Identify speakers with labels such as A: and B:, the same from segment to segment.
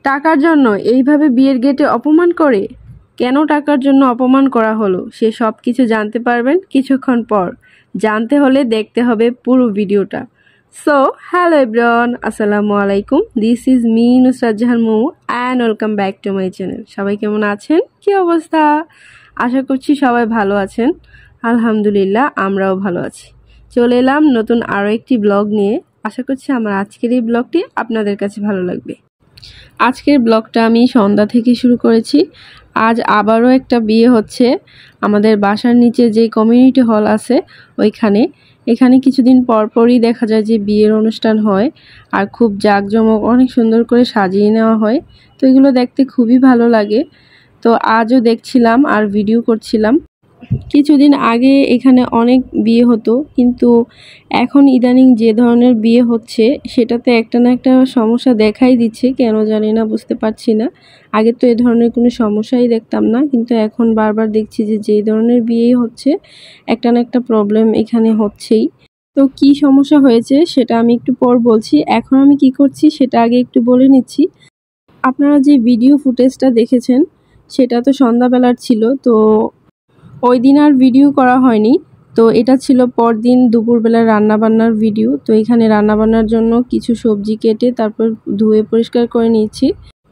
A: টাকার জন্য এইভাবে বিয়ের গেটে অপমান করে? কেন টাকার জন্য অপমান করা হলো সে সব কিছু জানতে পারবেন কিছুক্ষণ পর। জানতে হলে দেখতে হবে পুরো ভিডিওটা। সো হ্যালো এভরিওয়ান, আসসালামু আলাইকুম। This is me Nusrat Jahan মু and welcome back to my channel. সবাই কেমন আছেন? কি অবস্থা? আশা করছি সবাই ভালো আছেন। আলহামদুলিল্লাহ, আমরাও ভালো আছি। চলে এলাম নতুন আরও একটি ব্লগ নিয়ে। আশা করছি আমার আজকের এই ব্লগটি আপনাদের কাছে ভালো লাগবে। আজকের ব্লগটা আমি সন্ধ্যা থেকে শুরু করেছি। আজ আবারও একটা বিয়ে হচ্ছে আমাদের বাসার নিচে যে কমিউনিটি হল আছে ওইখানে। এখানে কিছুদিন পরপরই দেখা যায় যে বিয়ের অনুষ্ঠান হয় আর খুব জাঁকজমক অনেক সুন্দর করে সাজিয়ে নেওয়া হয়। তো এগুলো দেখতে খুবই ভালো লাগে। তো আজও দেখছিলাম আর ভিডিও করছিলাম। কিছুদিন আগে এখানে অনেক বিয়ে হতো, কিন্তু এখন ইদানিং যে ধরনের বিয়ে হচ্ছে সেটাতে একটা না একটা সমস্যা দেখাই দিচ্ছে, কেন জানি না, বুঝতে পারছি না। আগে তো এ ধরনের কোনো সমস্যাই দেখতাম না, কিন্তু এখন বারবার দেখছি যে যেই ধরনের বিয়ে হচ্ছে একটা না একটা প্রবলেম এখানে হচ্ছেই। তো কি সমস্যা হয়েছে সেটা আমি একটু পর বলছি। এখন আমি কি করছি সেটা আগে একটু বলে নিচ্ছি। আপনারা যে ভিডিও ফুটেজটা দেখেছেন সেটা তো সন্ধ্যাবেলার ছিল, তো ওই দিন আর ভিডিও করা হয়নি। তো এটা ছিল পরদিন দুপুরবেলা রান্নাবান্নার ভিডিও। তো এখানে রান্নাবান্নার জন্য কিছু সবজি কেটে তারপর ধুয়ে পরিষ্কার করে নিয়েছি।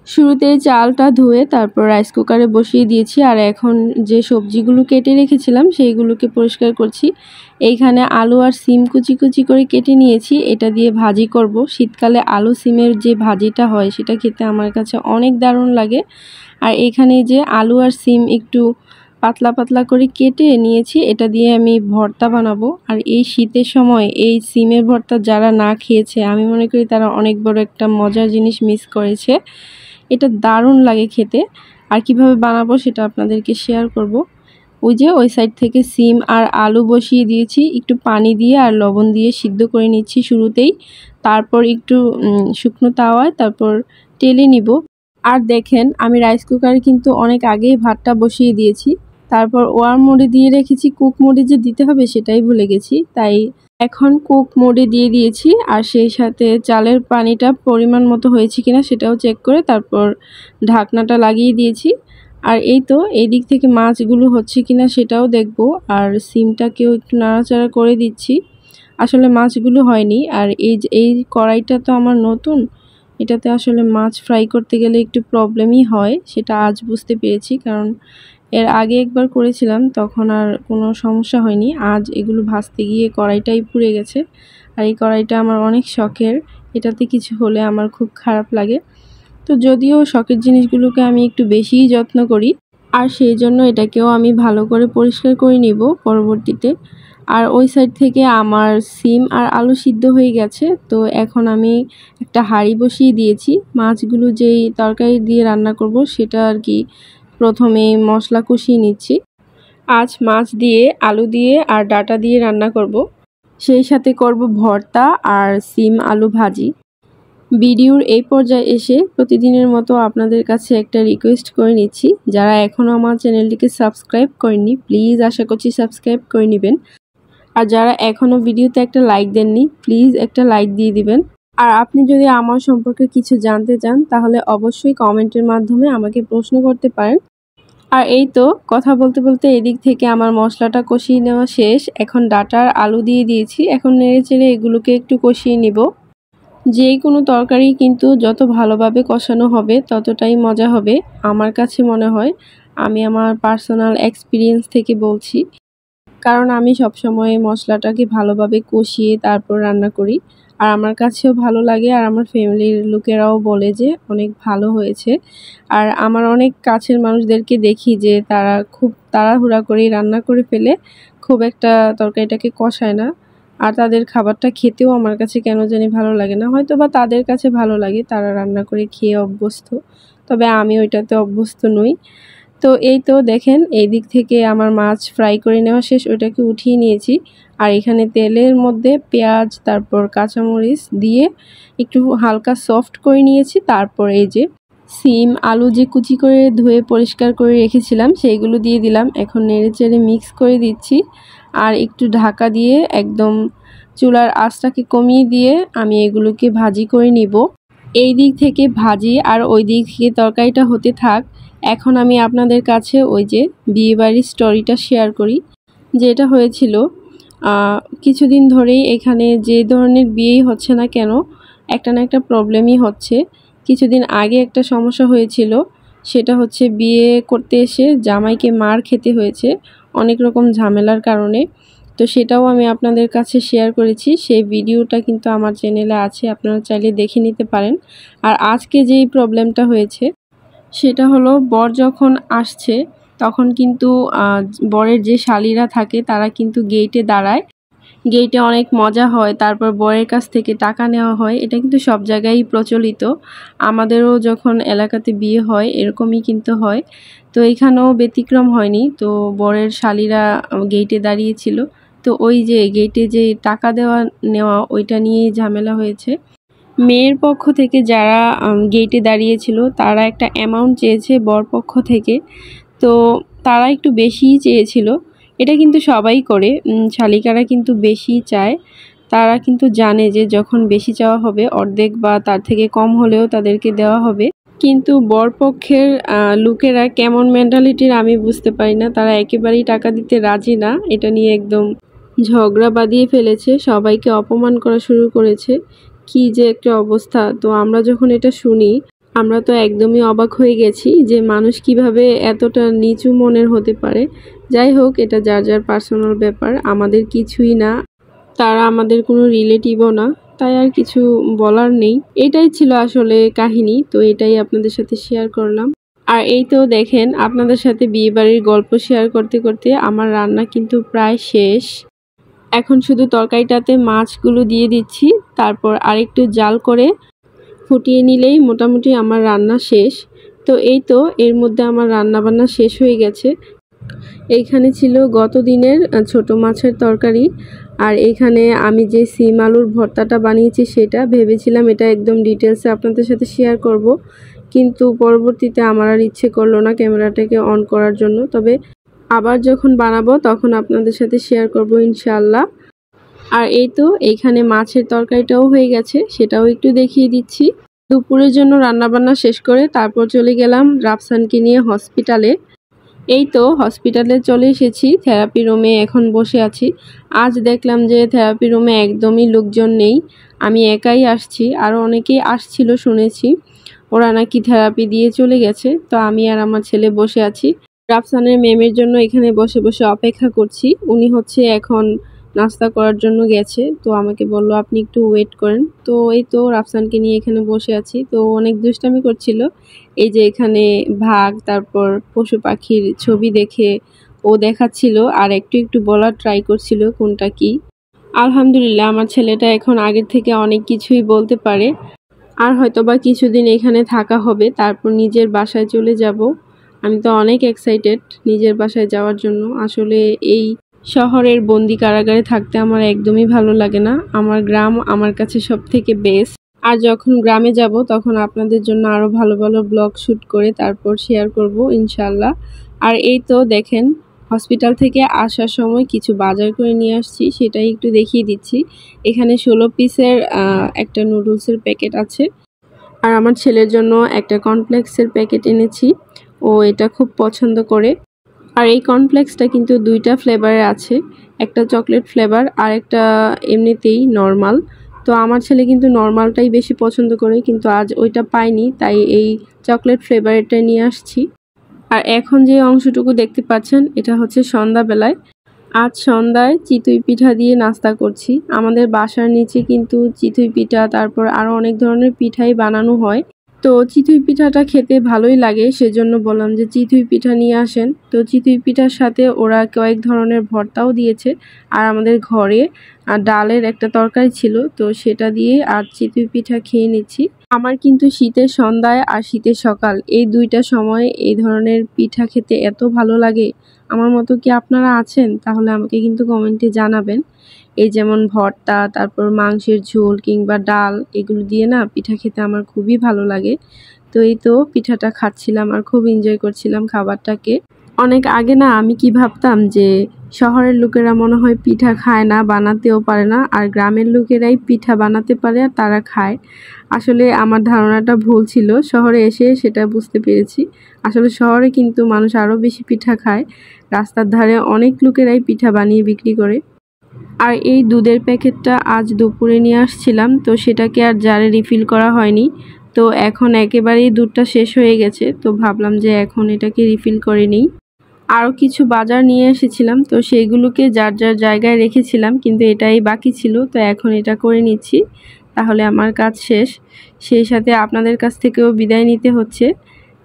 A: শুরুতে চালটা ধুয়ে তারপর রাইস কুকারে বসিয়ে দিয়েছি, আর এখন যে সবজিগুলো কেটে রেখেছিলাম সেইগুলোকে পরিষ্কার করছি। এইখানে আলু আর সিম কুচি কুচি করে কেটে নিয়েছি, এটা দিয়ে ভাজি করব। শীতকালে আলু সিমের যে ভাজিটা হয় সেটা খেতে আমার কাছে অনেক দারুণ লাগে। আর এখানে যে আলু আর সিম একটু পাতলা পাতলা করে কেটে নিয়েছি, এটা দিয়ে আমি ভর্তা বানাবো। আর এই শীতের সময় এই সিমের ভর্তা যারা না খেয়েছে আমি মনে করি তারা অনেক বড় একটা মজার জিনিস মিস করেছে। এটা দারুণ লাগে খেতে। আর কিভাবে বানাবো সেটা আপনাদেরকে শেয়ার করব। ওই সাইড থেকে সিম আর আলু বসিয়ে দিয়েছি, একটু পানি দিয়ে আর লবণ দিয়ে সিদ্ধ করে নিচ্ছি শুরুতেই। তারপর একটু শুকনো তাওয়ায় তারপর টেলে নিব। আর দেখেন আমি রাইস কুকারে কিন্তু অনেক আগেই ভাতটা বসিয়ে দিয়েছি। তারপর ওয়ার্ম মোডে দিয়ে রেখেছি, কুক মোডে যে দিতে হবে সেটাই ভুলে গেছি, তাই এখন কুক মোডে দিয়ে দিয়েছি। আর সেই সাথে চালের পানিটা পরিমাণ মতো হয়েছে কিনা সেটাও চেক করে তারপর ঢাকনাটা লাগিয়ে দিয়েছি। আর এই তো এই দিক থেকে মাছগুলো হচ্ছে কিনা সেটাও দেখব। আর সিমটাকেও একটু নাড়াচাড়া করে দিচ্ছি। আসলে মাছগুলো হয়নি। আর এই কড়াইটা তো আমার নতুন, এটাতে আসলে মাছ ফ্রাই করতে গেলে একটু প্রবলেমই হয়, সেটা আজ বুঝতে পেরেছি। কারণ এর আগে একবার করেছিলাম, তখন আর কোনো সমস্যা হয়নি। আজ এগুলো ভাজতে গিয়ে কড়াইটাই পুড়ে গেছে। আর এই কড়াইটা আমার অনেক শখের, এটাতে কিছু হলে আমার খুব খারাপ লাগে। তো যদিও শখের জিনিসগুলোকে আমি একটু বেশিই যত্ন করি, আর সেই জন্য এটাকেও আমি ভালো করে পরিষ্কার করে নিব পরবর্তীতে। আর ওই সাইড থেকে আমার সিম আর আলু সিদ্ধ হয়ে গেছে। তো এখন আমি একটা হাঁড়ি বসিয়ে দিয়েছি। মাছগুলো যেই তরকারি দিয়ে রান্না করব সেটা আর কি প্রথমে মশলা কষিয়ে নিচ্ছি। আজ মাছ দিয়ে, আলু দিয়ে আর ডাঁটা দিয়ে রান্না করব। সেই সাথে করব ভর্তা আর সিম আলু ভাজি। ভিডিওর এই পর্যায়ে এসে প্রতিদিনের মতো আপনাদের কাছে একটা রিকোয়েস্ট করে নিচ্ছি, যারা এখনও আমার চ্যানেলটিকে সাবস্ক্রাইব করেননি প্লিজ আশা করছি সাবস্ক্রাইব করে নেবেন। আর যারা এখনও ভিডিওতে একটা লাইক দেননি প্লিজ একটা লাইক দিয়ে দিবেন। আর আপনি যদি আমার সম্পর্কে কিছু জানতে চান তাহলে অবশ্যই কমেন্টের মাধ্যমে আমাকে প্রশ্ন করতে পারেন। আর এই তো কথা বলতে বলতে এদিক থেকে আমার মশলাটা কষিয়ে নেওয়া শেষ। এখন ডাঁটা আর আলু দিয়ে দিয়েছি, এখন নেড়ে চেড়ে এগুলোকে একটু কষিয়ে নিব। যে কোনো তরকারি কিন্তু যত ভালোভাবে কষানো হবে ততটাই মজা হবে আমার কাছে মনে হয়। আমি আমার পার্সোনাল এক্সপিরিয়েন্স থেকে বলছি, কারণ আমি সবসময় মশলাটাকে ভালোভাবে কষিয়ে তারপর রান্না করি। আর আমার কাছেও ভালো লাগে, আর আমার ফ্যামিলির লোকেরাও বলে যে অনেক ভালো হয়েছে। আর আমার অনেক কাছের মানুষদেরকে দেখি যে তারা খুব তাড়াহুড়া করেই রান্না করে ফেলে, খুব একটা তরকারিটাকে কষায় না। আর তাদের খাবারটা খেতেও আমার কাছে কেন জানি ভালো লাগে না। হয়তো বা তাদের কাছে ভালো লাগে, তারা রান্না করে খেয়ে অভ্যস্ত, তবে আমি ওইটাতে অভ্যস্ত নই। তো এই তো দেখেন এই দিক থেকে আমার মাছ ফ্রাই করে নেওয়া শেষ, ওইটাকে উঠিয়ে নিয়েছি। আর এখানে তেলের মধ্যে পেঁয়াজ তারপর কাঁচামরিচ দিয়ে একটু হালকা সফট করে নিয়েছি। তারপর এই যে সিম আলু যে কুচি করে ধুয়ে পরিষ্কার করে রেখেছিলাম সেইগুলো দিয়ে দিলাম। এখন নেড়ে চেড়ে মিক্স করে দিচ্ছি আর একটু ঢাকা দিয়ে একদম চুলার আঁচটাকে কমিয়ে দিয়ে আমি এগুলোকে ভাজি করে নিব। এই দিক থেকে ভাজি আর ওই দিক থেকে তরকারিটা হতে থাক। এখন আমি আপনাদের কাছে ওই যে বিয়েবাড়ির স্টোরিটা শেয়ার করি। যেটা হয়েছিল কিছুদিন ধরেই এখানে যে ধরনের বিয়েই হচ্ছে না কেন একটা না একটা প্রবলেমই হচ্ছে। কিছুদিন আগে একটা সমস্যা হয়েছিল, সেটা হচ্ছে বিয়ে করতে এসে জামাইকে মার খেতে হয়েছে অনেক রকম ঝামেলার কারণে। তো সেটাও আমি আপনাদের কাছে শেয়ার করেছি, সেই ভিডিওটা কিন্তু আমার চ্যানেলে আছে, আপনারা চাইলে দেখে নিতে পারেন। আর আজকে যেই প্রবলেমটা হয়েছে সেটা হলো বর যখন আসছে তখন কিন্তু বরের যে শালীরা থাকে তারা কিন্তু গেটে দাঁড়ায়। গেটে অনেক মজা হয়, তারপর বরের কাছ থেকে টাকা নেওয়া হয়। এটা কিন্তু সব জায়গায়ই প্রচলিত, আমাদেরও যখন এলাকাতে বিয়ে হয় এরকমই কিন্তু হয়। তো এখানেও ব্যতিক্রম হয়নি। তো বরের শালীরা গেটে দাঁড়িয়েছিল, তো ওই যে গেটে যে টাকা দেওয়া নেওয়া ওইটা নিয়েই ঝামেলা হয়েছে। মেয়ের পক্ষ থেকে যারা গেটে দাঁড়িয়েছিল তারা একটা অ্যামাউন্ট চেয়েছে বর পক্ষ থেকে, তো তারা একটু বেশিই চেয়েছিল। এটা কিন্তু সবাই করে, শালিকারা কিন্তু বেশি চায়। তারা কিন্তু জানে যে যখন বেশি চাওয়া হবে অর্ধেক বা তার থেকে কম হলেও তাদেরকে দেওয়া হবে। কিন্তু বরপক্ষের লোকেরা কেমন মেন্টালিটির আমি বুঝতে পারি না, তারা একেবারেই টাকা দিতে রাজি না। এটা নিয়ে একদম ঝগড়া বাঁধিয়ে ফেলেছে, সবাইকে অপমান করা শুরু করেছে। কি যে একটা অবস্থা! তো আমরা যখন এটা শুনি আমরা তো একদমই অবাক হয়ে গেছি যে মানুষ কিভাবে এতটা নিচু মনের হতে পারে। যাই হোক, এটা যার যার পার্সোনাল ব্যাপার, আমাদের কিছুই না, তারা আমাদের কোনো রিলেটিভও না, তাই আর কিছু বলার নেই। এটাই ছিল আসলে কাহিনী, তো এটাই আপনাদের সাথে শেয়ার করলাম। আর এই তো দেখেন, আপনাদের সাথে বিয়েবাড়ির গল্প শেয়ার করতে করতে আমার রান্না কিন্তু প্রায় শেষ। এখন শুধু তরকারিটাতে মাছগুলো দিয়ে দিচ্ছি, তারপর আরেকটু জাল করে ফুটিয়ে নিলেই মোটামুটি আমার রান্না শেষ। তো এই তো এর মধ্যে আমার রান্না বান্না শেষ হয়ে গেছে। এইখানে ছিল গত দিনের ছোট মাছের তরকারি, আর এইখানে আমি যে সিম আলুর ভর্তাটা বানিয়েছি সেটা ভেবেছিলাম এটা একদম ডিটেলসে আপনাদের সাথে শেয়ার করব, কিন্তু পরবর্তীতে আমার আর ইচ্ছে করলো না ক্যামেরাটাকে অন করার জন্য। তবে আবার যখন বানাবো তখন আপনাদের সাথে শেয়ার করব ইনশাআল্লাহ। আর এই তো এইখানে মাছের তরকারিটাও হয়ে গেছে, সেটাও একটু দেখিয়ে দিচ্ছি। দুপুরের জন্য রান্নাবান্না শেষ করে তারপর চলে গেলাম রাফসানকে নিয়ে হসপিটালে। এই তো হসপিটালে চলে এসেছি, থেরাপি রুমে এখন বসে আছি। আজ দেখলাম যে থেরাপি রুমে একদমই লোকজন নেই, আমি একাই আসছি। আরও অনেকেই আসছিল শুনেছি, ওরা নাকি থেরাপি দিয়ে চলে গেছে। তো আমি আর আমার ছেলে বসে আছি, রাফসানের ম্যামের জন্য এখানে বসে বসে অপেক্ষা করছি। উনি হচ্ছে এখন নাস্তা করার জন্য গেছে, তো আমাকে বলল আপনি একটু ওয়েট করেন। তো এই তো রাফসানকে নিয়ে এখানে বসে আছি, তো অনেক দুষ্টামি করছিল। এই যে এখানে ভাগ, তারপর পশু পাখির ছবি দেখে ও দেখাচ্ছিল আর একটু একটু বলার ট্রাই করছিল কোনটা কি। আলহামদুলিল্লাহ, আমার ছেলেটা এখন আগের থেকে অনেক কিছুই বলতে পারে। আর হয়তোবা কিছুদিন এখানে থাকা হবে, তারপর নিজের বাসায় চলে যাব। আমি তো অনেক এক্সাইটেড নিজের বাসায় যাওয়ার জন্য। আসলে এই শহরের বন্দি কারাগারে থাকতে আমার একদমই ভালো লাগে না, আমার গ্রাম আমার কাছে সব থেকে বেস্ট। আর যখন গ্রামে যাব তখন আপনাদের জন্য আরও ভালো ভালো ব্লগ শ্যুট করে তারপর শেয়ার করব ইনশাল্লাহ। আর এই তো দেখেন, হসপিটাল থেকে আসার সময় কিছু বাজার করে নিয়ে আসছি, সেটাই একটু দেখিয়ে দিচ্ছি। এখানে 16 পিসের একটা নুডলসের প্যাকেট আছে, আর আমার ছেলের জন্য একটা কর্নফ্লেক্সের প্যাকেট এনেছি, ও এটা খুব পছন্দ করে। আর এই কর্নফ্লেক্সটা কিন্তু দুইটা ফ্লেভারের আছে, একটা চকলেট ফ্লেভার আর একটা এমনিতেই নর্মাল। তো আমার ছেলে কিন্তু নর্মালটাই বেশি পছন্দ করে, কিন্তু আজ ওইটা পাইনি, তাই এই চকলেট ফ্লেভারেরটা নিয়ে আসছি। আর এখন যে অংশটুকু দেখতে পাচ্ছেন এটা হচ্ছে সন্ধ্যাবেলায়। আজ সন্ধ্যায় চিতই পিঠা দিয়ে নাস্তা করছি। আমাদের বাসার নিচে কিন্তু চিতই পিঠা, তারপর আরও অনেক ধরনের পিঠাই বানানো হয়। তো চিতই পিঠাটা খেতে ভালোই লাগে, সেজন্য বললাম যে চিতই পিঠা নিয়ে আসেন। তো চিতই পিঠার সাথে ওরা কয়েক ধরনের ভর্তাও দিয়েছে, আর আমাদের ঘরে ডালের একটা তরকারি ছিল, তো সেটা দিয়ে আজ চিতই পিঠা খেয়ে নিচ্ছি। আমার কিন্তু শীতের সন্ধ্যায় আর শীতের সকাল এই দুইটা সময় এই ধরনের পিঠা খেতে এত ভালো লাগে। আমার মতো কি আপনারা আছেন? তাহলে আমাকে কিন্তু কমেন্টে জানাবেন। এই যেমন ভর্তা, তারপর মাংসের ঝোল কিংবা ডাল, এগুলো দিয়ে না পিঠা খেতে আমার খুবই ভালো লাগে। তো এই তো পিঠাটা খাচ্ছিলাম আর খুব এনজয় করছিলাম খাবারটাকে। অনেক আগে না আমি কি ভাবতাম যে শহরের লোকেরা মনে হয় পিঠা খায় না, বানাতেও পারে না, আর গ্রামের লোকেরাই পিঠা বানাতে পারে আর তারা খায়। আসলে আমার ধারণাটা ভুল ছিল, শহরে এসে সেটা বুঝতে পেরেছি। আসলে শহরে কিন্তু মানুষ আরও বেশি পিঠা খায়। রাস্তার ধারে অনেক লোকেরাই পিঠা বানিয়ে বিক্রি করে। আর এই দুধের প্যাকেটটা আজ দুপুরে নিয়ে আসছিলাম, তো সেটাকে আর জারে রিফিল করা হয়নি। তো এখন একেবারেই দুধটা শেষ হয়ে গেছে, তো ভাবলাম যে এখন এটাকে রিফিল করে নিই। আরও কিছু বাজার নিয়ে এসেছিলাম, তো সেইগুলোকে যার যার জায়গায় রেখেছিলাম, কিন্তু এটাই বাকি ছিল, তো এখন এটা করে নিচ্ছি। তাহলে আমার কাজ শেষ। সেই সাথে আপনাদের কাছ থেকেও বিদায় নিতে হচ্ছে।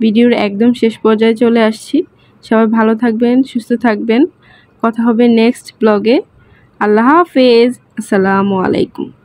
A: ভিডিওর একদম শেষ পর্যায়ে চলে আসছি। সবাই ভালো থাকবেন, সুস্থ থাকবেন। কথা হবে নেক্সট ব্লগে। আল্লাহ হাফেজ। আসসালামু আলাইকুম।